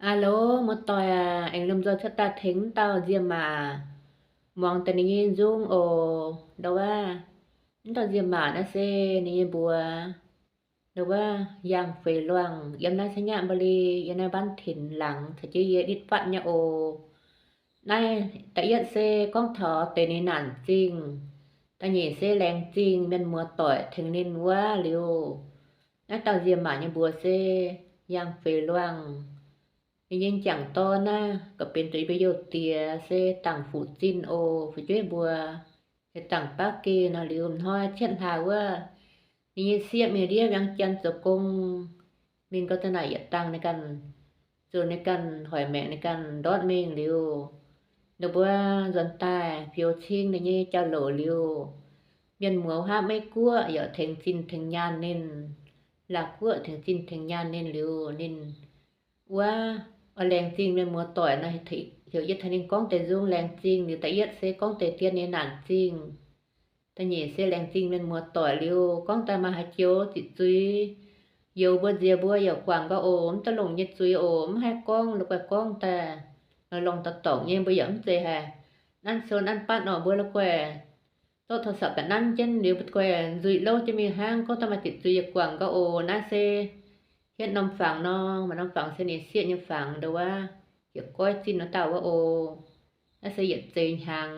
Alo, một tòa anh lâm giờ chất ta thính tao diêm mà mong tên nhìn dung ồ đâu à tao diêm mà nó xe ni bùa đâu à yang phê loang yam na sanya bali yana ban thìn lặng thật chứ đít phận nha ồ này tại yết xe con thọ tên ni nản chinh ta nhìn xe leng chinh bên mùa tỏi thình nên quá liu nó tao diêm mà như bùa xe yang phê loangยังจังตอนะก็เป็นตัวประโยชน์เตียเซต่างฝูจินโอฝช่วยบัวเฮต่างปาเกนะลืมห้อยเช่นทาว่านี่เสียมีเรียยังจันตะกงมินก็จะไหนอย่าตั้งในกันส่วนในกันหอยแมงในกันดอดเมงเร็วดบัวจนตายเพียวชิงในนี้เจ้าโหลเร็วเมียนหมัวห้าไม่กลัวอย่าเทงจินเทงยานเน้นหลักกลัวเทงจินเทงยานเน้นเร็วเน้นว่าleng chinh bên mùa tỏi này thì hiểu yết thành con tề dung leng chinh thì tại yết sẽ con tề tiên nên nản chinh ta nhỉ sẽ leng chinh bên mùa tỏi liu con ta mà hai chiếu chỉ suy yêu bữa giờ bữa giờ quảng có ốm ta lồng nhất suy ốm hai con lúc con ta lồng ta tổng nhiên bây giờ thế hà ăn sơn ăn pan ở bữa là què tôi thật sợ cả ăn chân nếu bật què rồi lâu cho mình hang con ta mà chỉ suy quảng có ốm na xeเฮ็ดน้ำฝังเนาะมันน้ำฝังเสนิเสียยังฝังเด้อว่าเกี่ยวก้อยจิ้นเนาะตาว่าโอน่าสิเหยียดเจนหัง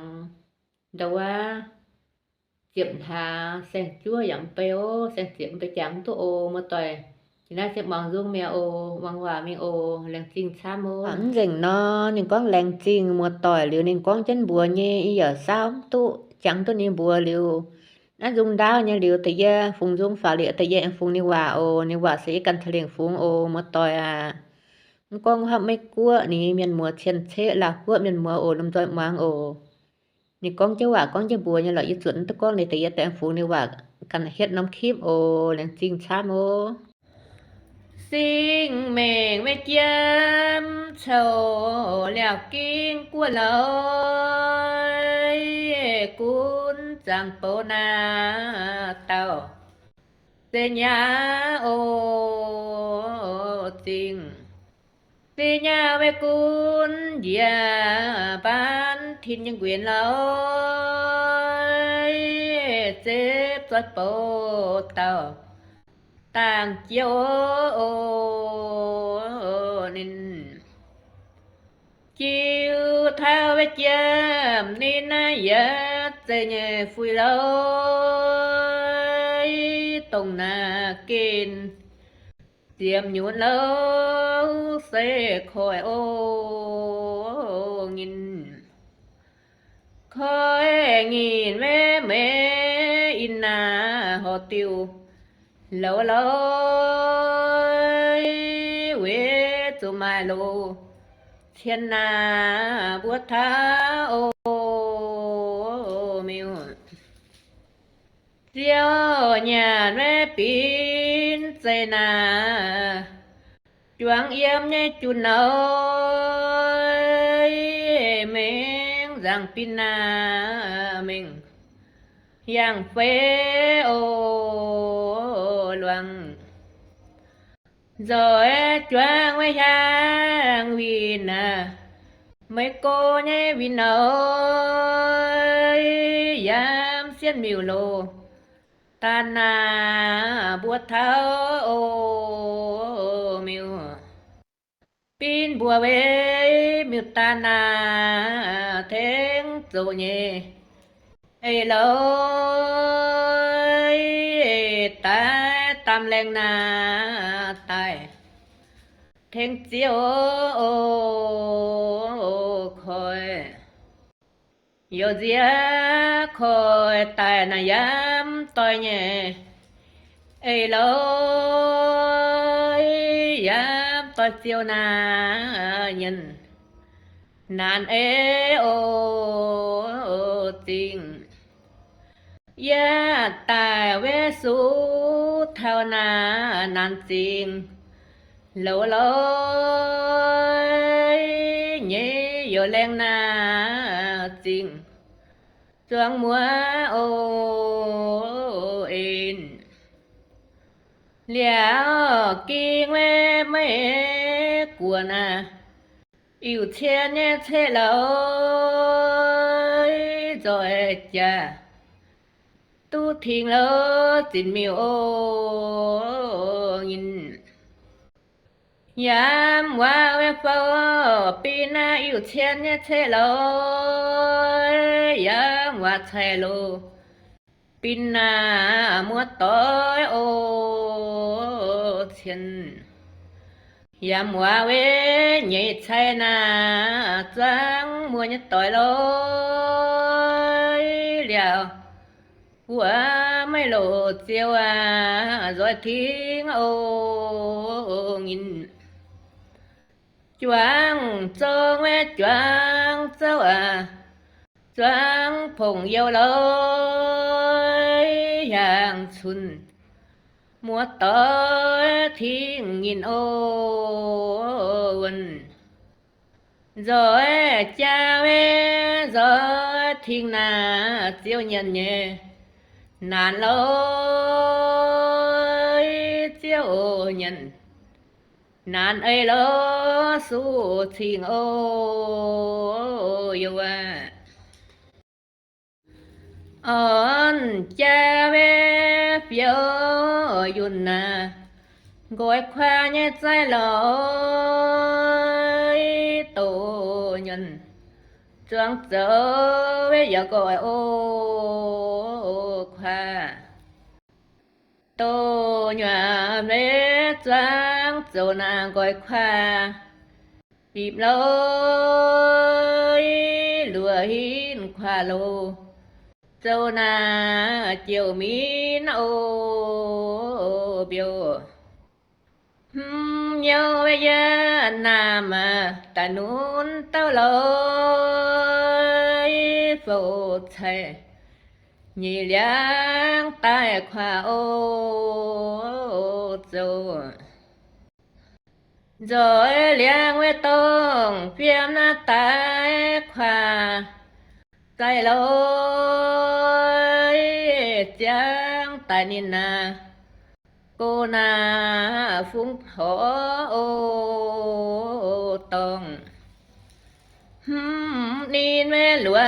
เด้อว่าเจียบทาแสงจั่วหยังไปโอแสงเจียบไปจังตัวโอมาต่อยสิน่าสิมองdungแมวโอวังว่ามีโอแรงจริงช้าโมฝังเร่งเนาะนี่ก้องแรงจริงมัวต่อยหรือนี่ก้องจันบัวเยอีเหยอซ้ำตุจังตัวนี้บัวเร็วนั่นdung đáo nha liu tại gia phùng dung phá liệt tại gia phùng ni hòa ô ni hòa sẽกันทะเลงphùng ô một tỏi con hấp mấy cua ni miền mùa chen chế là cua miền mùa ô lâm tỏi mang ô ni con cháu hòa con cháu bùa nha lợi chuẩn tất con này tại gia tại phùng ni hòaกันเฮ็ดน้ำคลิปโอแรงจริงช้าโมซิงแมงไม่เจียมโชแล้วกิ้งกัวเลยกุนจังโปนาเต้าเสียโอจริงเสียไว้กุนเดียบ้านทินยังเวียนเลยเจ็บตัวโปเต้าต่างเจียวนินchiều thao với chém nên ya tê nhẹ phui lối tông na kinh tiệm nhuận lâu sẽ khỏi ô nghìn khỏi nghìn mẹ mẹ in na họ tiêu lâu lối quê tụ mai lô thiên na bút tha ô miu diêu nhà mẹ pin dây na chuang yếm nhé chun ơi mình rằng pin na mình yang phê ô loang rồi choang với hàng vin mấy cô nhé vin ơi dám xiên miu lô tan na buốt tháo ô miu pin bùa về miu tan na thèn dỗ nhé ê lối tai tam leng na tai thèn chiếu khôi yo dia khôi tai na yam toi nhé ê lối yam toi chiếu na nhân nan ê ô tình ya tai ve su thao na nan tình lâu lối nhé yo leng na tình chuang mua ô in liao kinh mẹ mẹ của na yêu thiên nhé thế lối rồi cha tu thiên lỡ tình miêu ô nhìn yam wa we phao pina yêu thiên nhé thế lối yam wa thế lô pina mua tối ô thiên yam wa we nhị thế na trắng mua nhé tối lối liao qua mấy lộ chiều rồi thiên ô nhìn choáng cho mẹ choáng cháu choáng phồng yêu lối hàng xuân mùa tới thiên nhìn ô rồi cha mẹ rồi thiên na chiều nhận nhẹ nàn lối chiều nhận nàn ấy lỡ su thiên ô yêu ơn cha mẹ phiêu yun na gọi khoa nhé trái lối tổ nhân trăng trở về giờ gọi ô khoa tô nhòa mẹ trăng trở nàng gọi khoa bịp lối lùa hin khoa lô châu na chiều mín ô biểu nhau bây giờ nam ta nún tao lối phô thề nhị liang tai khoa ô châu rồi liang we tông phiêm na tai khoaใจลอยจางตานินาโกนาฟุ้งหอโอตองนีนแม่หลว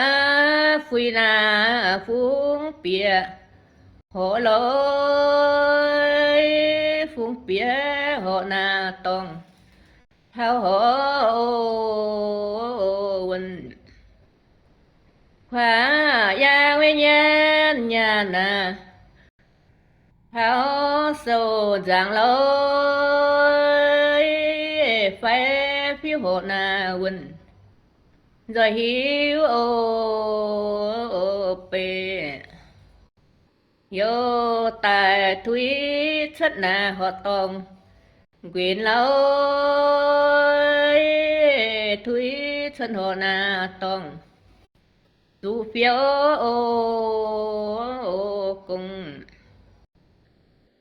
ฟุยนาฟุ้งเปียหอลอยฟุ้งเปียหอนาตองเท้าหอวันkhoa ya we nhan nhà na hao sầu giang lối phải phiêu hộ na quỳnh rồi hiếu ô bề vô tài thúy chất na họ tông quyền lối thúy chất hộ na tông du phiếu cùng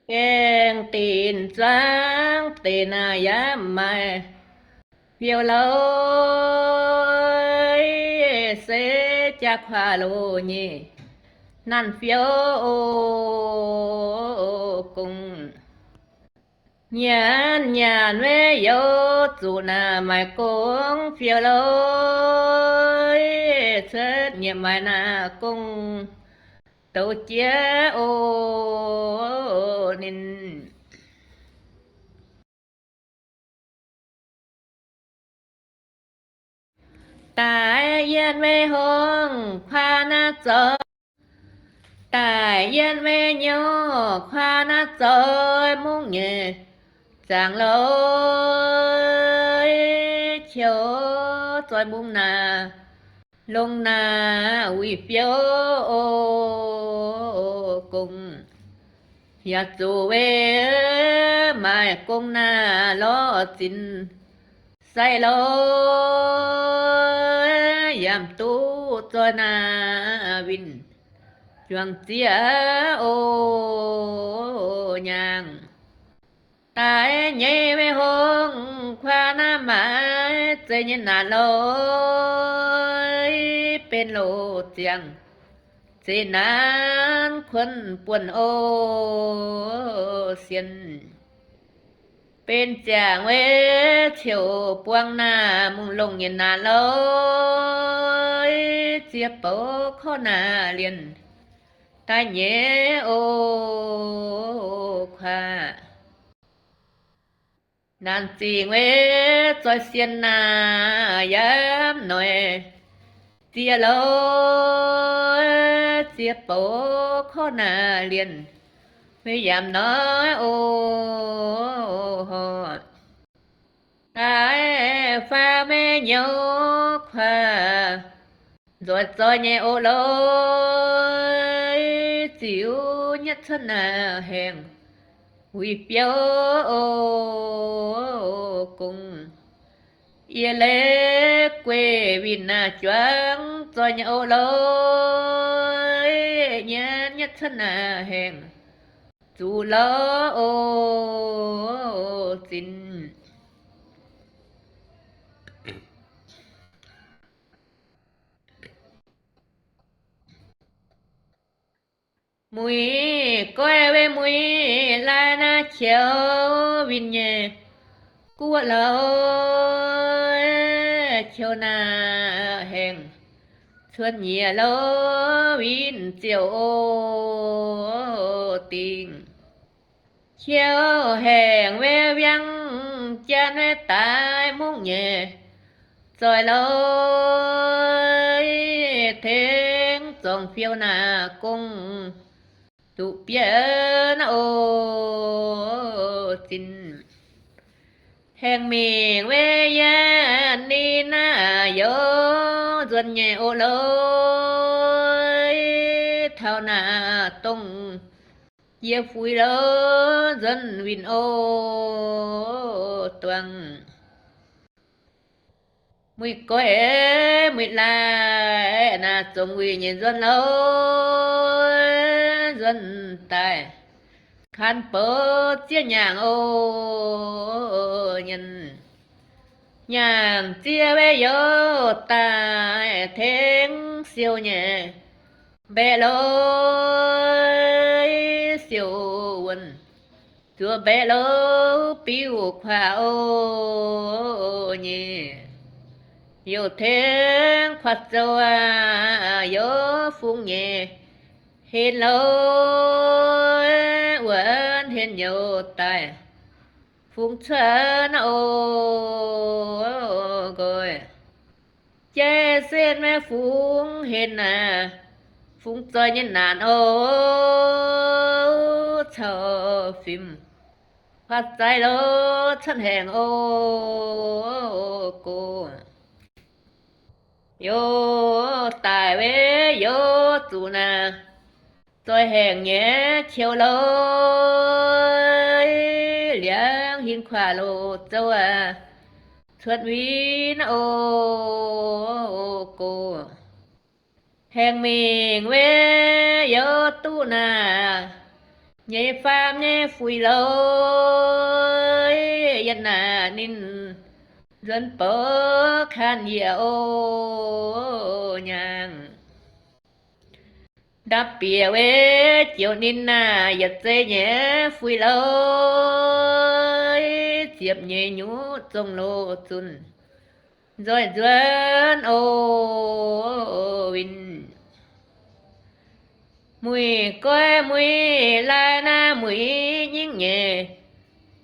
kèn tiền trắng tiền giá mai phiếu lối sẽ chắc hòa lô nhỉ năn phiếu cùng nhàn nhàn với vô chủ na mai cũng phiếu lối chết nhiệm mai na cùng tổ chế ô nên tại yên mê hông khoa na trời tại yên mê nhô khoa na trời muốn nhẹ chẳng lối chiều trời muốn na lông na uy phiếu cùng ya chủ về mai cùng na lo tin sai lối yam tu cho na vin chuang chia ô nhang tại nhẹ về hông khoa na mãi chơi như nà lốiเป็นโลเจียงสินานคนป่วนโอเซียน เป็นจางเวเฉียวปวงหน้ามุงลงเย็นนานเลยเจียโปข้อหน้าเลียนตายเยโอควานานจริงเวจอยเสียนหน้ายามหน่อยเจียโลเจียโปข้อหน้าเลียนไม่ยามน้อยโอฮอดตายฟ้าแม่ยกควารวดจอยแย่โอเลยจิ๋วยัดชนะแห่งหุยเปียวกุงเอียเล็กเกววินนาจวังจอยแย่โอเลยยัดชนะแห่งจูลอโอจินมุยก้อยเวมุยลานาเขียววินเยกัวเลาเขียวนาแห่งชวนเหยียเลวินเจียวโอติงเขียวแห่งเววยังจะนเวตายมุ่งเยจอยเลยเทงจองเฟียวหน้ากงตุเปียนโอจินแห่งเมงเวยานีนาโยจวนแย่โอเลยเท่าหน้าตรงเยียฟุยเลจนวินโอตวงมุยก้อยมุยลายนาจงวิญญาณจวนเลจนตายคันเปิดเจียหยางโอยันหยางเจียเวโยตายเทงเสียวแย่เบโลเสียววันตัวเบโลปิวขวาโอเย่โยเทงขวัดจัวโยฟุ้งเย่เห็นโลวันเห็นโยตายฟุ้งเชิญโอกอยเจเส้นแม่ฟุ้งเห็นน่ะฟุ้งจอยยันนานโอชอฟิมพัดใจโลฉันแห่งโอโกโยตายเวโยตูนาจอยแห่งแย่เขียวเลยเลี้ยงหินขวาโลเจ้าชวดวินโอโกแห่งเมงเวโยตูนาใหญ่ฟามใหญ่ฟุยเลยยันนานินเดินเปิดขันเหี่ยวยังดับเปียเวเจียวนินนาหยัดเจแย่ฟุยเลยเจียบใหญ่หนูจงโลจุนจอยจวนโอวินมุยก้อยมุยลานามุยยิ่งเย่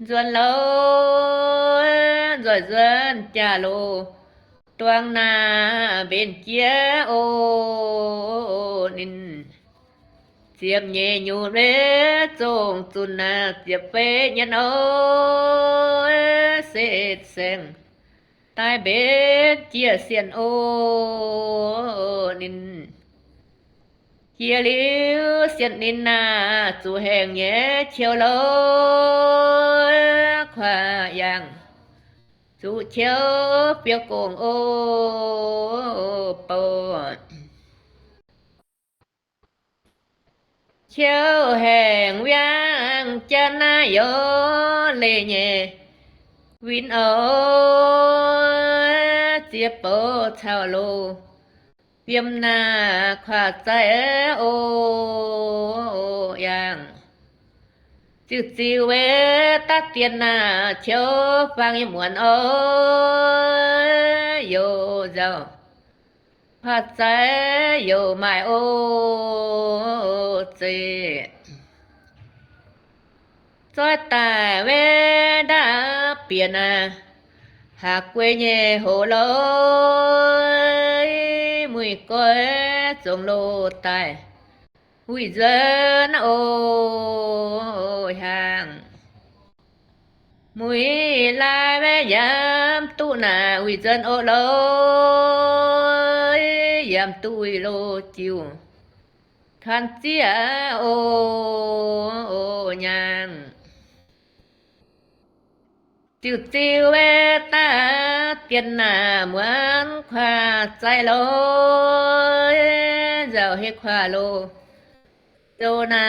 จวนโลจอยจวนจ่าโลตวงนาเบนเจียโอนินเจียบเย่อยู่เรจงจุนนาเจียบเปยันโอเสดเซงตายเบนเจียเสียนโอนินเกียลิวเสียนนินนาจูแห่งแย่เชียวโลขวายังจูเชียวเปียวโกงโอปอดเชียวแห่งเวียงจันนายโยเลเยวินโอเจียโปชาวโลเปียมนาขวาใจโอยัง จิวจิวเวตาเตียนนาเชียวฟังยมวนโอยโยเจ้าพระใจโยหมายโอเจจอยตายเวดาเปลี่ยนหากเวเยโหโลยมุยก้อยจงโลตายหุยเจนโอห่างมุยลายแม่ยามตุนาหุยเจนโอโลยยามตุยโลจิวทันเจียโอยังจิวจิวเวตาเตียนหน้าเหมือนควาใจโลเจ้าเฮ็ดควาโลโจนา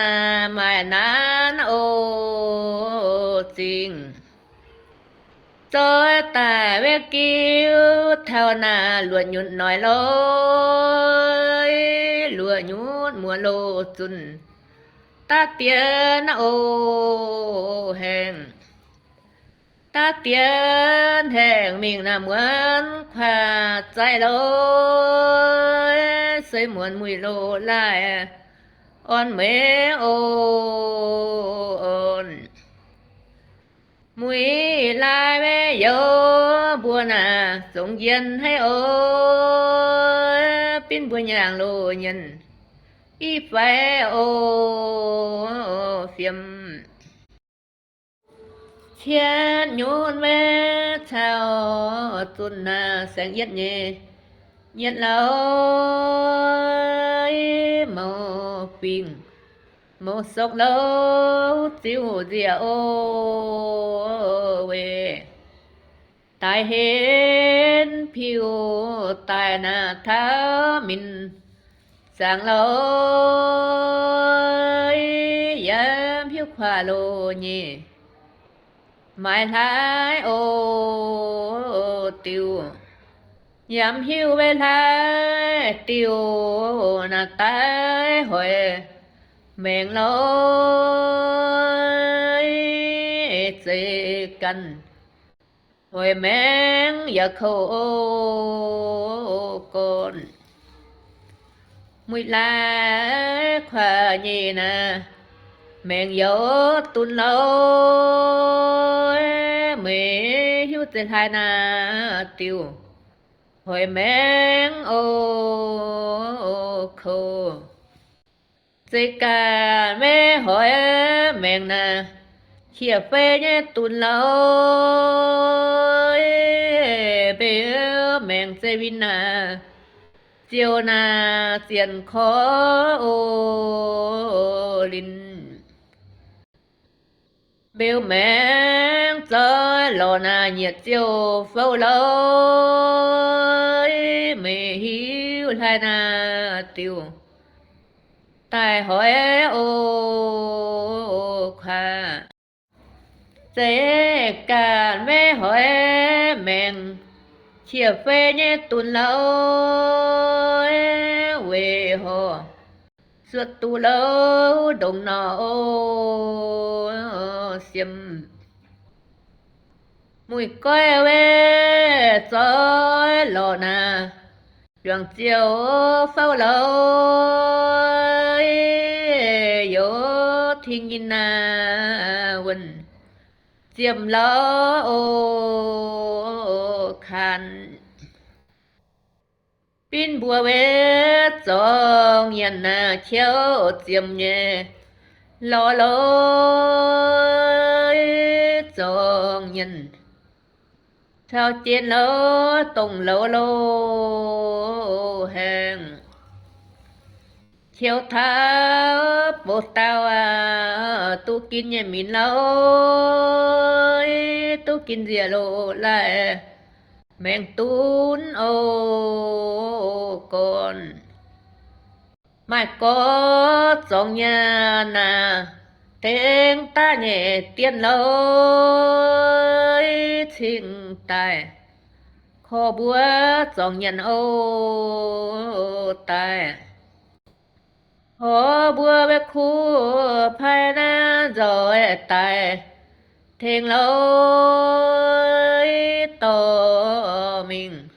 หมายนั้นโอจริงจอยตายเวกิวเท่านาหลวดหยุดหน่อยโลยหลวดหยุดมัวโลจุนตาเตียนโอแห่งตาเตียนแห่งมิงน้ำเหมือนควาใจโลยใส่เหมือนมุยโลลายอ่อนเมโออ่อนมุยลายแม่โยบัวนาส่งเย็นให้โอปิ้นบัวอย่างโลยันอีไฟโอเสียมเทียนโยนแม่ชาวตุนนาแสงเย็ดเย่เย็ดเหลาหมอปิงหมอสกเหลาจิวเจียโอเวตายเห็นผิวตายหน้าเท้ามินสางเหลายามผิวขวาโลเย่หมายท้ายโอติวยามหิวเวลาติวนาตายหอยแมงลอยเจกันหอยแมงอย่าเข้าก่อนมุยลาควาเยนะแมงโยตุนโลเมหิวเจทายนาติวหอยแมงโอโคเจกาแม่หอยแมงนาเขียเฟยตุนโลเบแมงเจวินาเจียวนาเจียนคอโอลินเบลแมงจอยลอนาเหยียดเจียวเฝ้าเลยไม่หิวทายนาติวตายหอยโอค่ะเจการแม่หอยแมงเขียเฟเนตุนเลาเวหอสวดตูเลาดงนอเสียมมุยก้อยเวจอยหลอนาดวงเจียวเฝ้าเลาโยทิ้งยินนาวันเจียมเลาโอคันปินบัวเวจองยันนาเขียวเจียมเย่ลอลอยจองยันชาวเจียนโลตรงโลโลแห่งเขียวเท้าโปตาวาตุกินเยมินโลตุกินเสียโลไลแมงตูนโอก่อนไม่ก็จองยานาเต็งตาเย่เตียนเลยทิ้งตายขอบัวจองยันโอตาย Hồ bùa bê khu phai na rồi tài thềng lối tổ mình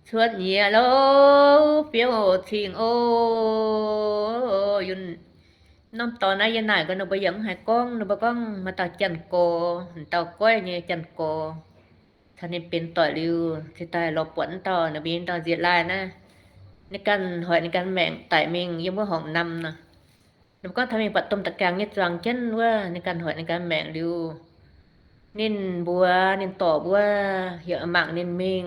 suốt nhẹ lối phiêu thình ô yunน้ำตอนนั้นยันไหนก็นึกไปยังหายกล้องนึกไปกล้องมาต่อจันโกต่อก้อยเนี่ยจันโกท่านนี้เป็นต่อริวที่ตายรอปวนต่อนะบินต่อเสียลายนะในการหอยในการแม่งไต่เมงยังว่าห้องนำนะแล้วก็ทำให้ปัดต้มตะกางเนี่ยจังเช่นว่าในการหอยในการแม่งริวนินบัวนินต่อบัวเหี่ยวหมักนินเมง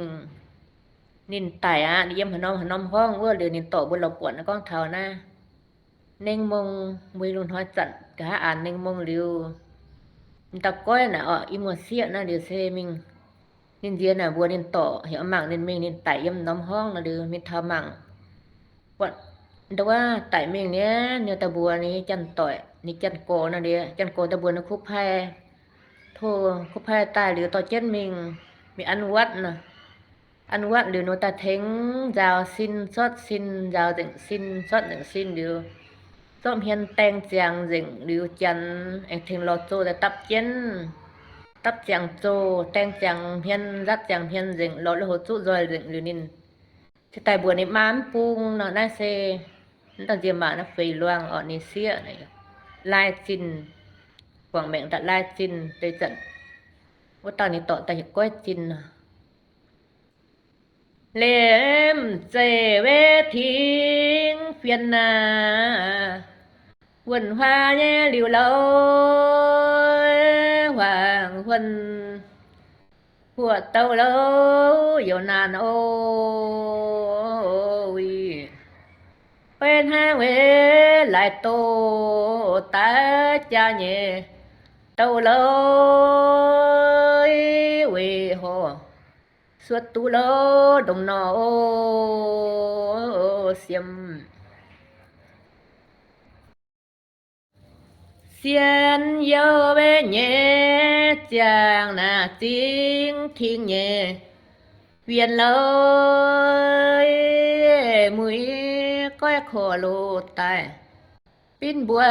นินไต่อ่ะนิยมหนอมห้องว่าหรือนินต่อบัวเราปวนนะก้องเท่านะเน่งมงมวยลุนฮ้อยจัดกะอ่านเน่งมงริวนินตะก้อยน่ะอีมัวเสียนะเดี๋ยวเซมิงนินเดียน่ะบัวนินต่อเหี่ยวหมักนินเมงนินไต่ยำน้ำห้องนะเดี๋ยวมิทามังว่าแต่ว่าไต่เมงเนี้ยเนื้อตะบัวนี้จันต่อยนี่จันโกนะเดี๋ยวจันโกตะบัวนะคุบแพโทคุบแพตายหรือต่อเจ็ดเมงมีอันวัดนะอันวัดหรือโนตาเทงยาวซินซอดซินยาวถึงซินซอดถึงซินเดียวTôm hiền tên chàng dịnh lưu chân anh thình lọt chô để tập chân tập chàng chô tên chàng hiền rất chàng hiền dịnh lọt hột chút rồi dịnh lưu nín thì tại buổi này mám pung nó nãy xe nó gì mà nó phì loang ở ní xía này lai chinh quảng mệnh tại lai chinh đây trậnว่าตอนนี้ต่อแต่ก้อยจินเลมเจเวทิ้งเฟียนนาquần hoa nhé liều lâu hoàng huân của tàu lâu dầu nàn ôi bên hang về lại tô ta cha nhẹ tàu lâu quê hồ suốt tu lâu đồng nọ xiêm xiên dâu bé nhẹ chàng là tiếng thiên nhẹ viên lối mũi coi khổ lô tài pin bùa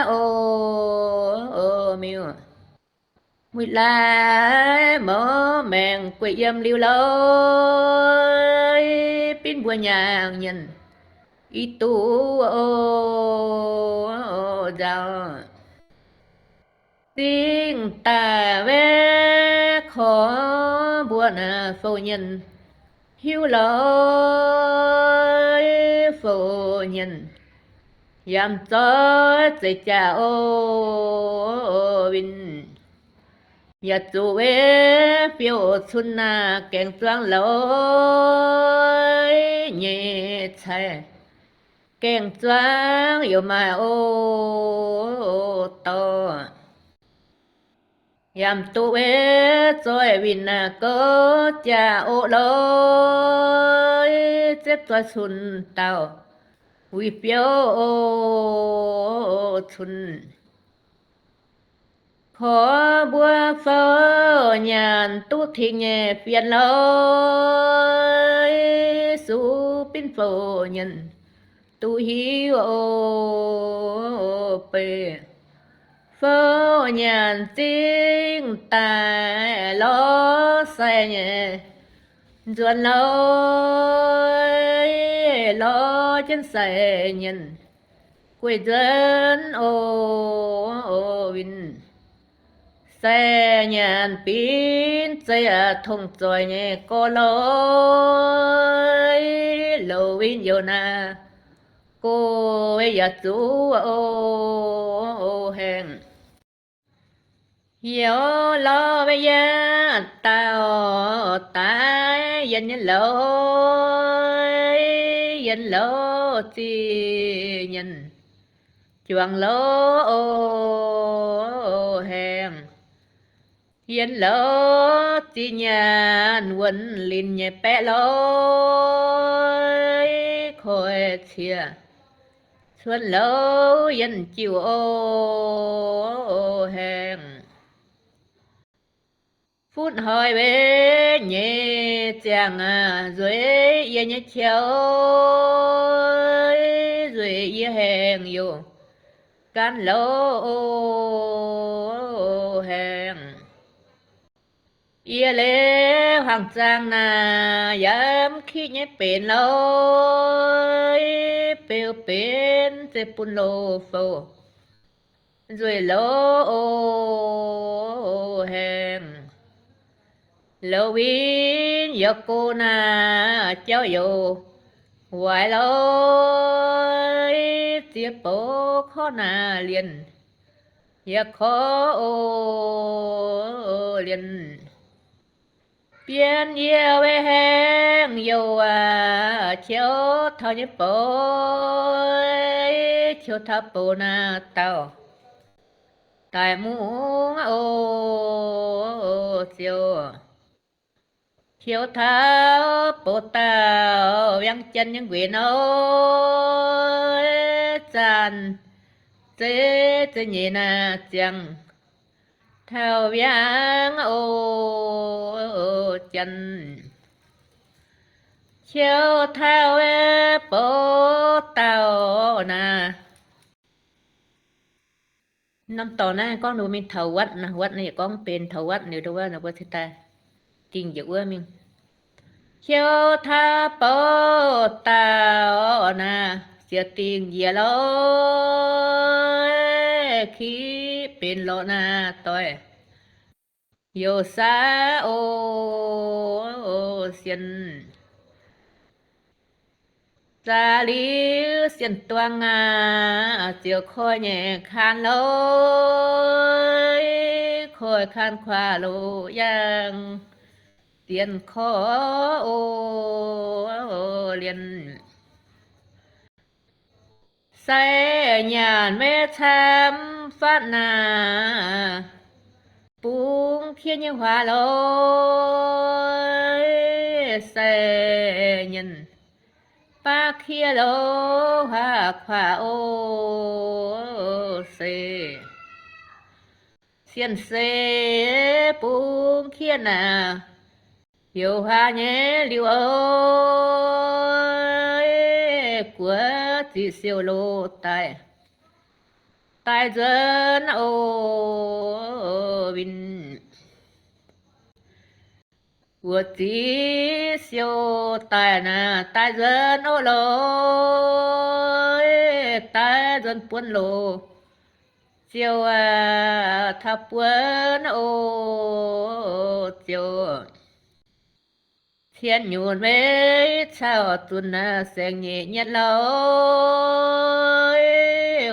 ô miêu mũi lá mỏ mèng quỷ yếm liêu lối pin bùa nhàng nhân y tu ô giàu tiếng ta vé khó buồn phô nhân hiếu lối phô nhân yam cho chạy cha ô vinh ya chu vé phiêu xuân kèn choang lối nhẹ chạy kèn choang yêu mà ô to yam tu ế rồi vinh có cha ô lối xếp cho xuân tàu quy phiếu ô xuân khó bùa phơ nhàn tu thị nhẹ phiền lối su pin phô nhân tu hiếu ô pê phơ nhàn tiếng tài lo xe nhẹ duẩn lối lo chân xe nhân quê dân ô vinh xe nhàn pin xe thông trôi nhẹ có lối lô vinh yêu na cô ấy ya chú ô hèn yêu lo bây giờ tao tái dân lối chi nhân chuang lô hèn dân lô chi nhàn quần linh nhẹ bé lối khôi chia xuân lô dân chiều ô hèn phút hỏi về nhẹ chàng rồi yên nhẹ chiều ด้วยเยี่ยแหงอยู่กันโลแหงเอียเลวหังจางนายามขี้เนี่ยเป็นเลยเปียวเป็นเจปุนโลโฟด้วยโลแหงโลวินยกกูนาเจ้าอยู่ไหวเลยเจียโปข้อนาเรียนอยากขอเรียนเปลี่ยนเยี่ยวแหงอยู่เชียวเท่านี้โปเชียวทับปูนาเต้าตายมูเชียวเชียวเท้าปูเต้ายังจันยังเวียนจันเจ๊จะยีนาจังเท่ายังจันเชียวเท้าปูเต้านาน้ำต่อหน้าก้องดูมีเถาวัดนะวัดนี่ก้องเป็นเถาวัดนี่ดูว่านะว่าสิตาจริงอยู่ว่ามิงเชียวทาโปตานะเสียติงเยียโลขี้เป็นโลนาต้อยโยซาเสียนจาลีเสียนตัวงาเจียวคอยแย่คานโลคอยคานขวาโลยังเตียนขอเรียนใส่ญาณแม่ทำฟัดนาปุงเพียนยังหวาโลใส่ยันปาเคียโลหาขวาเสียนเสปุงเคียนาอยู่หาเnhé liu ơi của chị siêu lô tai dân bình của chị siêu tai na tai dân lô tai dân buôn lô siêu thập buôn siêu thiên nhuận với sao tuần sen nhẹ nhạt lối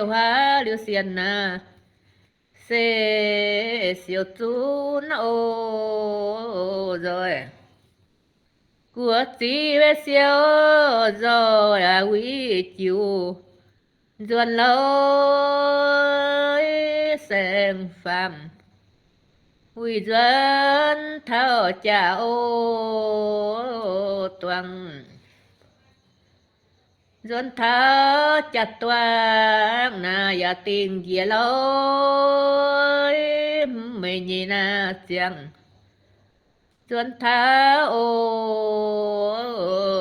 hoa liêu xiên xê siêu tuần rồi của tí với siêu rồi quý chiều dần lối sen phàm quy dân thao cha toàn dân thao cha toàn na ya tình kia lối mình nhìn na chẳng dân thao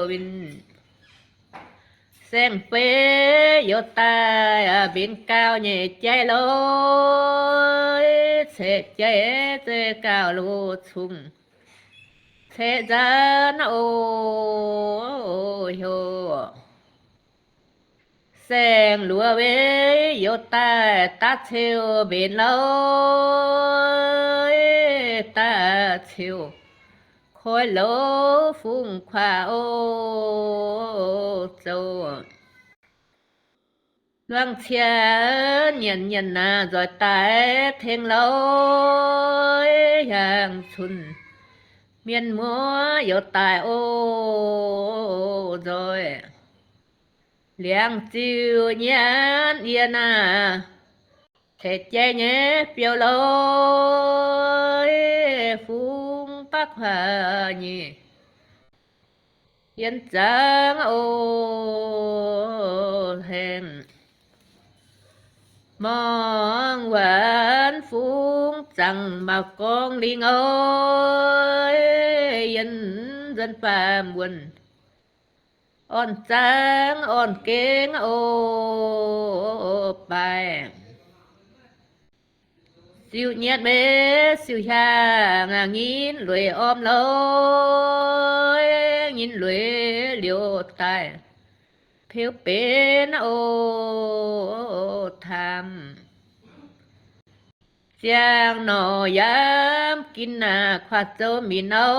bình sen phê vô tai bên cao nhẹ cháy lối sẽ cháy tê cao lô chung sẽ ra hồ sen lúa với vô tai ta theo bên lối ta theo khói lỗ phung khoa châu loang chia nhận nhận rồi tái thêm lối hàng xuân miền múa vô tài rồi liang chiều nhãn yên thể che nhé phiêu lối phung bắc hòa nhỉ yên trắng hèn mong quán phung chẳng mà con linh ơi yên dân phàm buồn อ่อนจังอ่อนเก่งโอไปสิวเนียดเบสิวชางงินรวยออมลอยงินรวยเหลียวตายเพวเป็นโอทำเสียงหน่อยามกินนาควาโจมีน้อ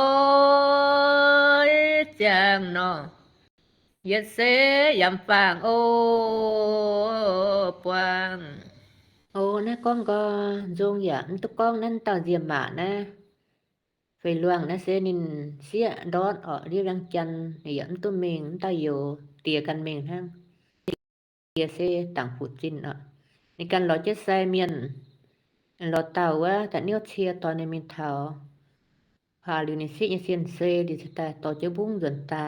ยเสียงหน่อเย็ดเสยำฟางโอปวางโอ้นะก้องก็จงอย่าตุกก้องนั้นเต่าเจียมหมานะไฟลวงนะเสนินเสียดอดออกเรียงจันอย่าตุ้มเมงตาโยเตียกันเมงทั้งเตียเสต่างผูจินอ่ะในการหลอเจ็ดไซเมียนหลอเต่าว่าแต่เนียวเชียตอนในมินเทาพาลินิสิยเซียนเซดิสตาต่อเจ้าบุ้งเดินตา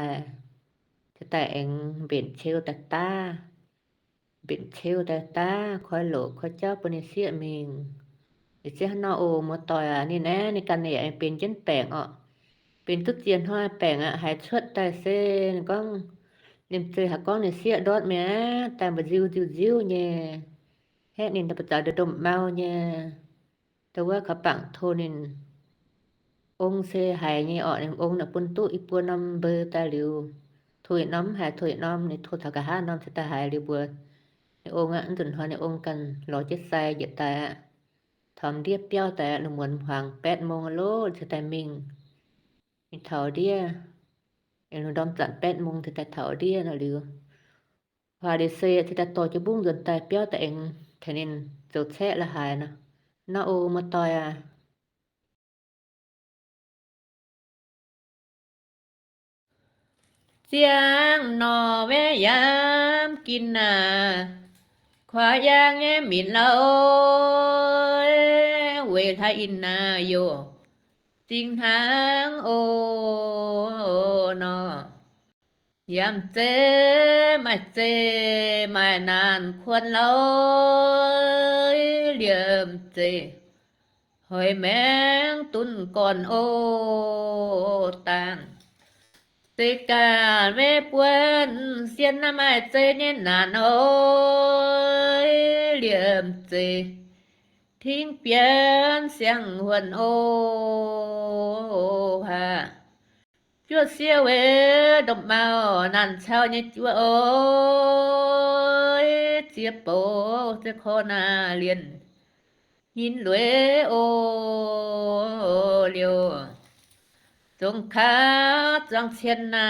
จะแต่เองเบ็นเชลแต่ตาเบ็นเชลแต่ตาคอยโหลคอยเจ้าปนิเสียเมงดิเสียนอโอมตอยนี่แน่ในการเนี่ยเป็นจันแปลงอ่ะเป็นทุกเจียนห้อยแปลงอ่ะหายชดแต่เซนก้องเนมเจหาก้องเนี่ยเสียดอดแม่แต่บ่จิวเนี่ยแฮ่นินตะปะจาดดมเมาเนี่ยแต่ว่าเขาปังโทนินองค์เซหายนี่ออกองค์น่ะปุนตุอีปัวนำเบอร์ตาหลิวถุยน้ำหายถุยน้ำในโททากะหาน้ำสตาหายหรือบัวในองค์อันตุนหอในองค์กันรอเจ็ดไซเหยียดแต่ทำเรียบเปี้ยวแต่หนึ่งเหมือนหวาง8 โมงโลสแต่มิงมีเถาเดียเอ็นดอมจัด8 โมงแต่เถาเดียนะหรือพาดิเซที่แต่ต่อจะบุ้งเดินแต่เปี้ยวแต่เองแทนินเจ้าแช่ละหายนะนาโอมาตอยเสียงหนอแม่ยามกินนาขวายางแง่มินละโอเวทาอินนาโยจิงหางโอนอยามเจมาเจมานานควรเลยเหลี่ยมเจหอยแมงตุนก่อนโอต่างติกาแม่ปวนเสียนน้ำไม้เจเนี่ยนานโอยเหลี่ยมเจทิ้งเปลี่ยนเสียงหวนโอฮะจั่วเสียเวดมเมานั่นเช้าเนี่ยจั่วโอยเจียโปจะขอนาเลียนยินรวยโอเลียวจงข้าจังเชียนนา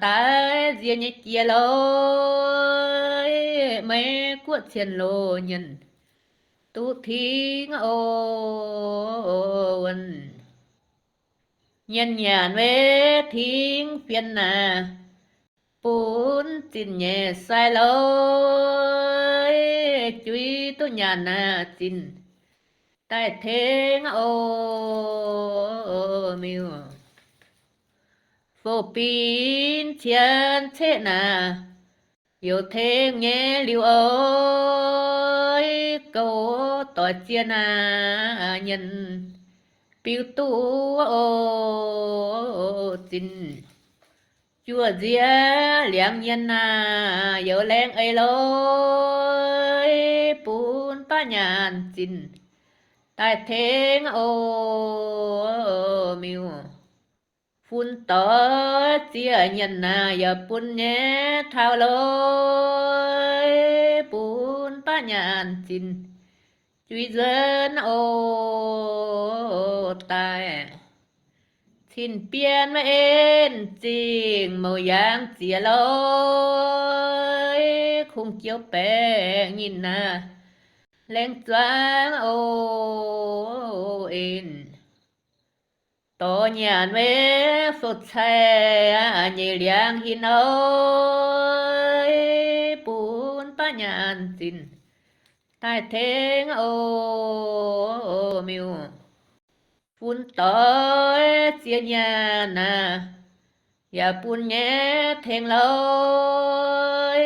ตายเจียเนี่ยเจียโลยไม่กวดเชียนโลยันตุทิ้งโอวันยันหยานเวทิ้งเพียนนาปูนจินแย่ใส่เลยจุยตุญานาจินใต้เทงโอมิวโฟปีนเชียนเชนาอยู่เทงแง่ลิวโอยโกต่อเจียนายันปิวตัวโอจินจั่วเจียเหลียงยันนาเยอะแรงไอโลยปูนป้าญานจินใต้เทงโอมิวฝุ่นต่อเจียยันนาอย่าปุ่นแย่เท่าเลยปูนป้าญานจินจุยเจินโอตายทิ้นเปลี่ยนมาเอ็นจริงเมายางเจียลอยคงเกี่ยวแปงยินนาแรงจวางโอเอ็นต่อหยานเวสดแช่เยเลียงหินโอยปูนป้าญานจินใต้เทงโอมิวฝุ่นต่อยเจียญานาอย่าปุ่นแย่เทงเลย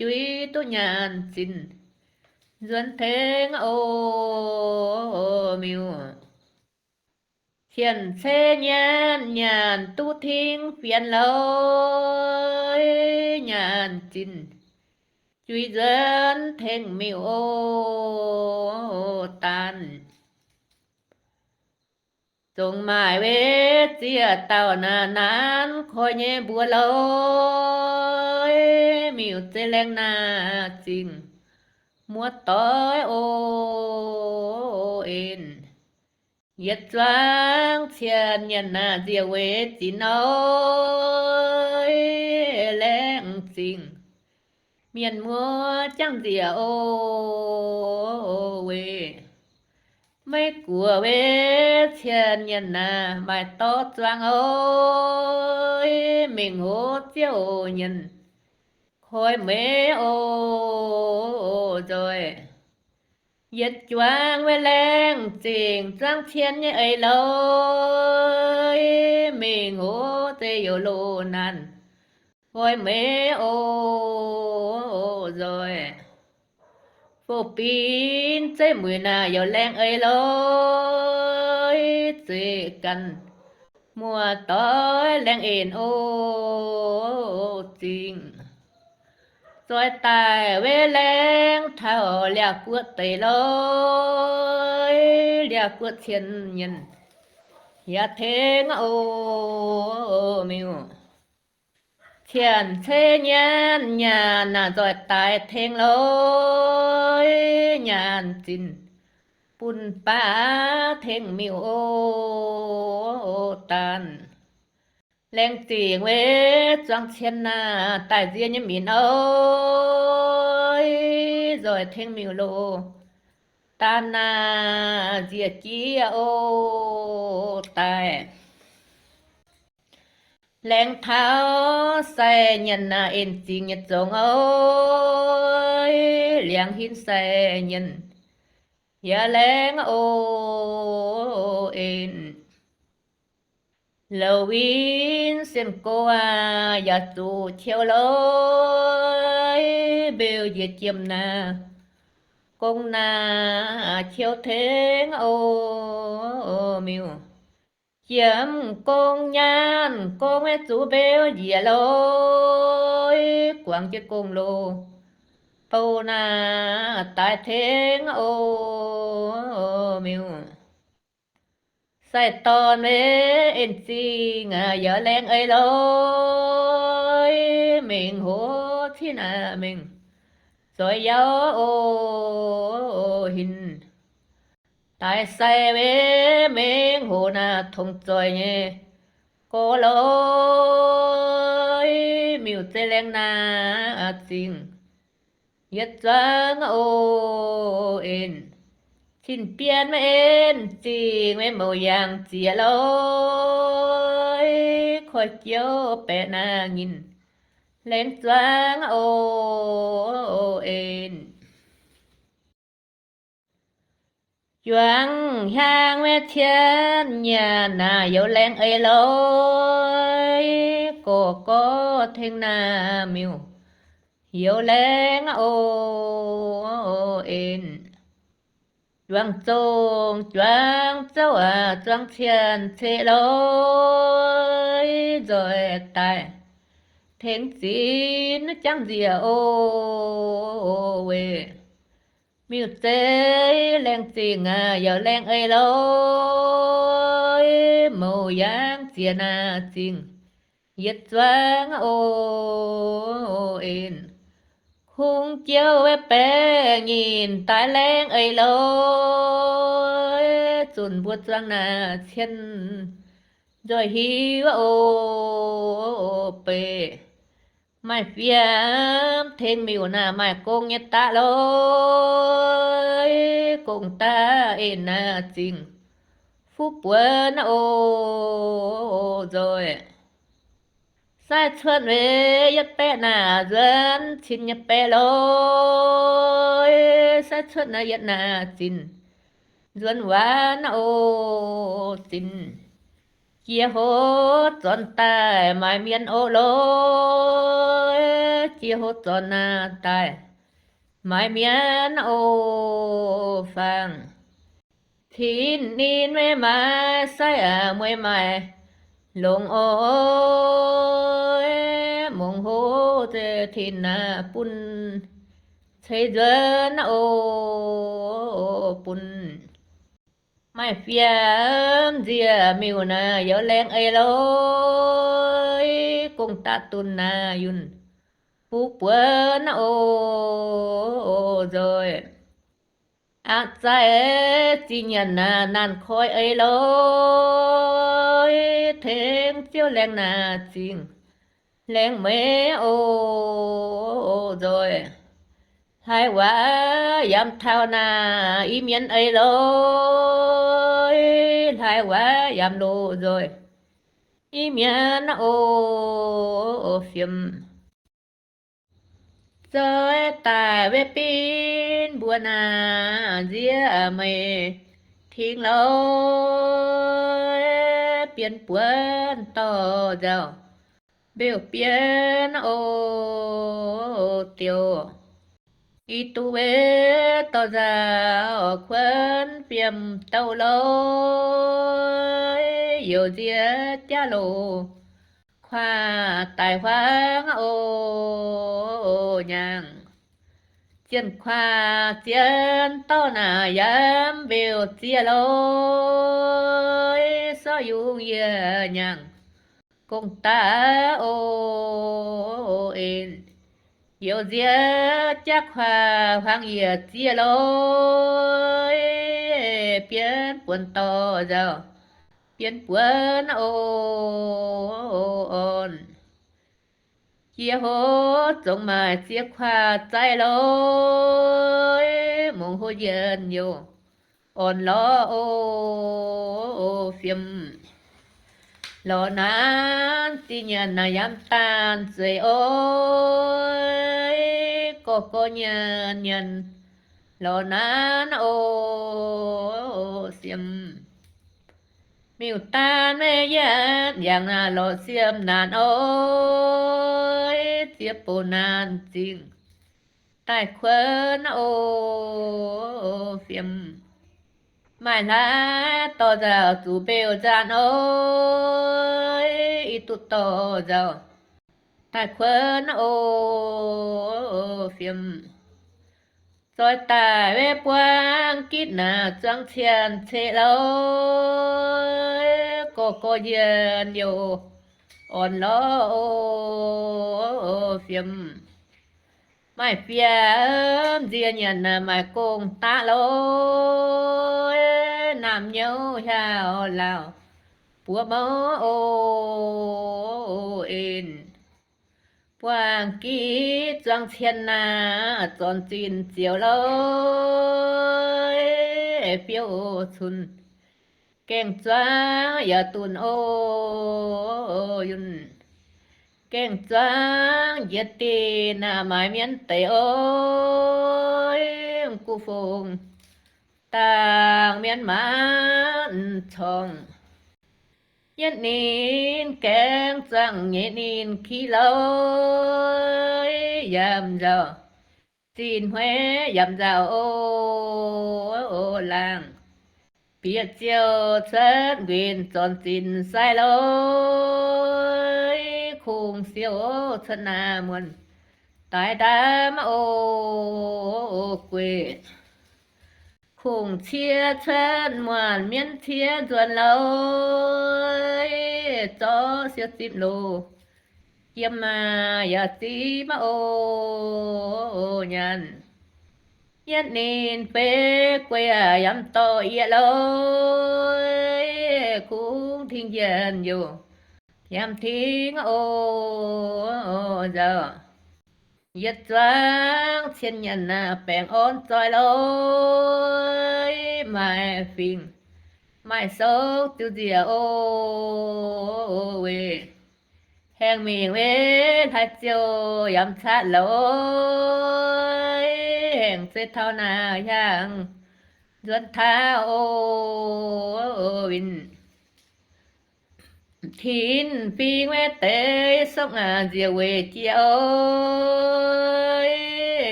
จุยตุญานจินจวนเทงโอมิว Thiền xe nhàn tu thính phiền lối nhàn chinh truy dẫn thênh miêu tàn Trông mãi về chia tàu nán khôi nhé bùa lối miêu chê leng na chinh mua tối ên Yết choáng thiên nhân na diệu quê chín ơi leng chinh miền mua chẳng diệu quê mấy của quê thiên nhân na bài tốt choáng ơi mình hốt chiếu nhân khôi mê rồi Yết choáng với leng chinh choáng thiên như ấy lối mình hốt tê yêu lô nàn khôi mê rồi Phô pin chế mùi nà yêu leng ấy lối chế cần mùa tối leng ên chinh Rồi tài về leng thảo lẻ cuột tây lối lẻ cuột thiên nhân ya thênh miêu Thiền thế nhàn nhàn na rồi tài thênh lối nhàn chinh Bùn bá thênh miêu tàn Leng chinh về choáng thiên na tài diên như mìn ơi rồi thênh miêu lô tàn na diệt chia tài Leng tháo xe nhân na ên chinh nhật dòng ơi leng hin xe nhân ya leng ên Lâu in xem cô ya tu theo lối bêu diệt chiêm na công na theo thênh miêu chiếm công nhan công ấy chú bêu dìa lối quảng chết công lô Pâu na tại thênh miêu Sai tòn mê ên chinh ya leng ấy lối mình hốt thi na mình rồi hình tại sai mê mình hồ na thông trời nhé cô lối miêu chê leng na chinh Yết choáng ên Chinh biến mê ên chinh mê màu yang chia lối khôi chiếu bẹ na nghìn Leng choáng ên Choáng hang mê thiên nhà na yêu leng ấy lối Cô có thênh na miêu yêu leng ên Choáng chông choáng châu choáng thiên thế lối rồi tài thênh chín chẳng dìa quê miêu chê leng chinh yêu leng ấy lối màu yang chia na chinh Yết choáng ên Khung chiếu với bé nhìn tai leng ấy lối chun buốt choáng na thiên rồi hiu bê Mai phiếm thênh miêu na mai công nhật tạ lối công ta ên na chinh phúc buồn rồi Sai chuan về yết bé na dân chinh nhật bé lối Sai chuan na yết na chinh dân ván chinh Chia hốt tròn tài mai miên lối Chia hốt tròn tài mai miên phang ทินนินแม่มาใส่มวยใหม่ลงโอ้ยมงโหเจทินนาปุ่นใช้เดินโอปุ่นไม่เฟียมเจียมิวนาเยาแรงไอโลยกงตาตุนนายุนปูเปื้อนโอโดยอาใจจิญนานันคอยไอโลยเทงเจียวแรงนาจริงแรงเมโอโดยให้ว่ายำเท่านาอีเมียนไอโลยให้ว่ายำโลโดยอีเมียนโอเฟียมเจยตายเวปีนบัวนาเจียไม่ทิ้งเลยเปลี่ยนปวนต่อเจ้าเบลเปลี่ยนโอเตียวอีตูเวต่อเจ้าควันเปี่ยมเต้าลอยอยู่เจียจ้าโลควาตายควางโอยังเจียนควาเจียนต้อนายามเบลเจียโลยซออยู่เยียยังคงตาโอเอ็นเยียวเจียจักควาพังเยียเจียโลยเปลี่ยนปวนต่อเจ้าเปลี่ยนปวนโออนเจียโหจงมาเจียควาใจโลยมงโหเย็นอยู่อ่อนล้อโอเฟียมรอนานสิญนายามตานเสยโอยก็เย็นรอนานโอเสียมมิวตานแม่ยันอย่างน่ารอเสียมนานโอยเจียบปูนานจริงใต้ควันโอเฟียมไม่ละต่อเจ้าจูเปลจานโอยอีตุต่อเจ้าใต้ควันโอเฟียมซอยตายเวปวางกิดหนาจังเทียนเทโลยก็เย็นอยู่อ่อนล้อเฟียมไม่เฟียมเจียนยันนาไม่คงตาโลยน้ำเยาวชาวลาวปัวโมโอเอ็นปวางกีจังเทียนนาจอนจินเจียวเลยเปียวชุนแกงจ้าอย่าตุนโอยุนแกงจ้างเย็ดตีนาหมายเมียนเตโอยกูฟงต่างเมียนมันทองเย็ดนินแกงจังเย็ดนินขี้เลยยำเจ้าจีนห้วยยำเจ้าโอลางเปียเจียวเชิดเวียนจอนจินใส่เลยคงเสียวชนามวนตายดามโอเกวคงเชียเชิญมวนเมียนเทียจวนเลยจอเสียสิบโลเกี่ยมมาอย่าจีมาโอยันยันนินเปกเวียยำต่อเอียเลยคุ้งทิ้งเย็นอยู่ยำทิ้งโอเจ้ายัดจวางเชียนยันนาแปลงอ่อนจอยเลยไม่ฟิงไม่โซกติวเดียโอเวแห่งมีเวทัดเจียวยำชะเลยแห่งเสเท่านายังเดือนเท้าโอวินทินปีเวเตยสงอาเจียเวเจียว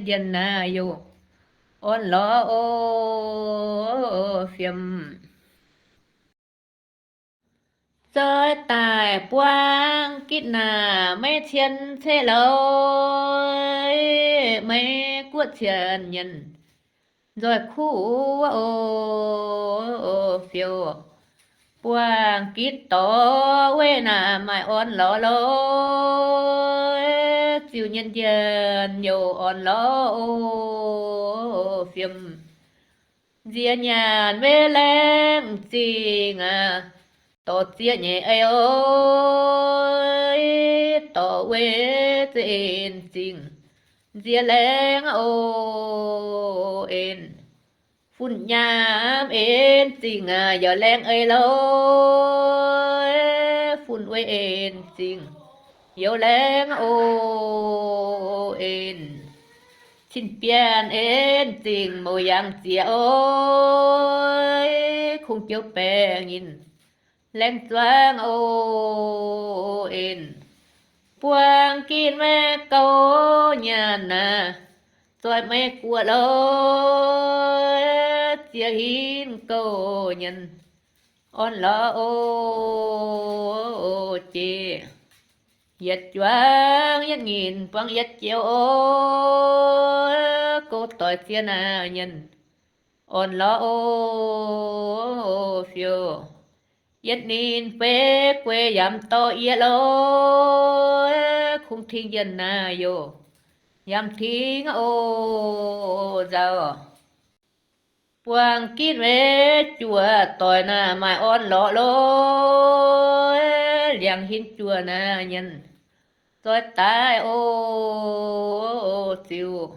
เย็นนาอยู่ อ่อนล้อโอเฟียมจอยตายปวางกิดหน้าไม่เทียนเทเลยไม่กวดเทียนยันจอยคู่โอเฟียวปวางกิดต่อเวหน้าไม่อ่อนล้อเลยจิวเย็นเย็นโยอ่อนล้อโอเฟียมDia nhàn mê lem chinh tổ chia nhẹ ai ơi tổ quê trên chinh dia leng ô en phun nhám en chinh giờ leng ai lối phun quê en chinh giờ leng ô en Xin pian en tình mô yang chia ơi khung chiếu bè nhìn lên toang ô en Puang kín mẹ câu nhà nà Rồi mẹ của lối chia hin câu nhân On lo ô chê Yết choang yết nhìn quang yết chiều ôi cô tội thiên nhân on lo ô phiêu yết nhìn phê quê yam to yết lôi khung thiên dân yo yam thiên ô giàu quang kín mê chùa tội mai on lo lôi liang hin chùa nhân Rồi tai ô chiu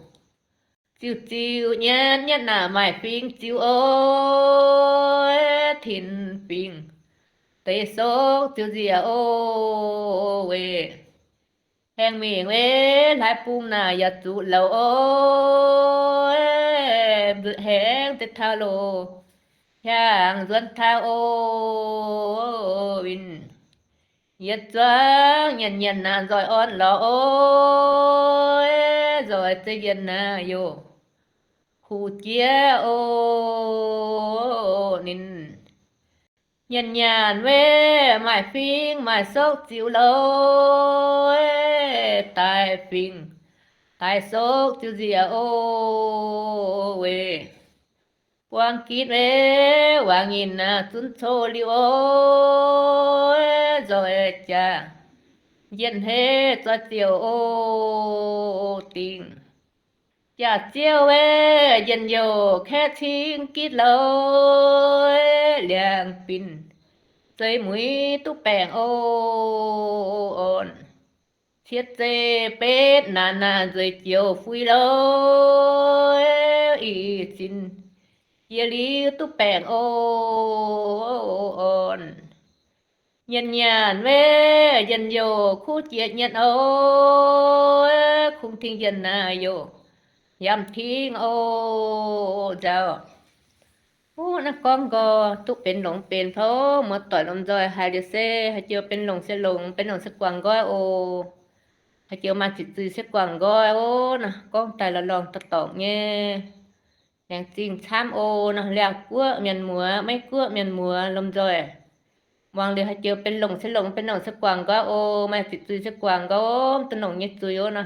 chiu chiu nhân nhân mày phinh chiu ôi thìn phinh tê số chiu dìa ô về hèn miệng về lại pung ya tụ lâu ôi bự hèn tê thao lô hàng duân thao ô vinh Yết choang nhân nhân rồi on lo ôi rồi tê yên yo khu chia ô nín nhân nhàn về mãi phinh mãi sốc chịu lối tài phinh tài sốc chịu dìa ô về Quang kít về hoàng nhìn tuân thô liu ôi rồi cha Yên hết cho chiều ô tình Chả chiều về yên dồ khẽ thiên kít lối Liang pin Chơi mũi tu bèng ô ôn Thiết dê bết nà rồi chiều phui lối ý xin Yê lý tu bèng ôn Nhân nhàn về dân dồ khu chiết nhân ôi khung thiên dân yo Yam thiên ô giàu nó con gò tuเป็นหลงเป็นเพราะหมดต่อยลมจอยหายเดเซให้เจียวเป็นหลงเสหลงเป็นหลงสกวางก้อยโอให้เจียวมาจิตจือสกวางก้อยโอ้นะก้องตายละลองตะตอกแง่แรงจริงช้ำโอนะแรงกั้วเมียนมัวไม่กั้วเมียนมัวลมจอยวางเลยให้เจียวเป็นหลงเสหลงเป็นหลงสกวางก้อยโอมาจิตจือสกวางก้อยตะหนงเยจุยโอนะ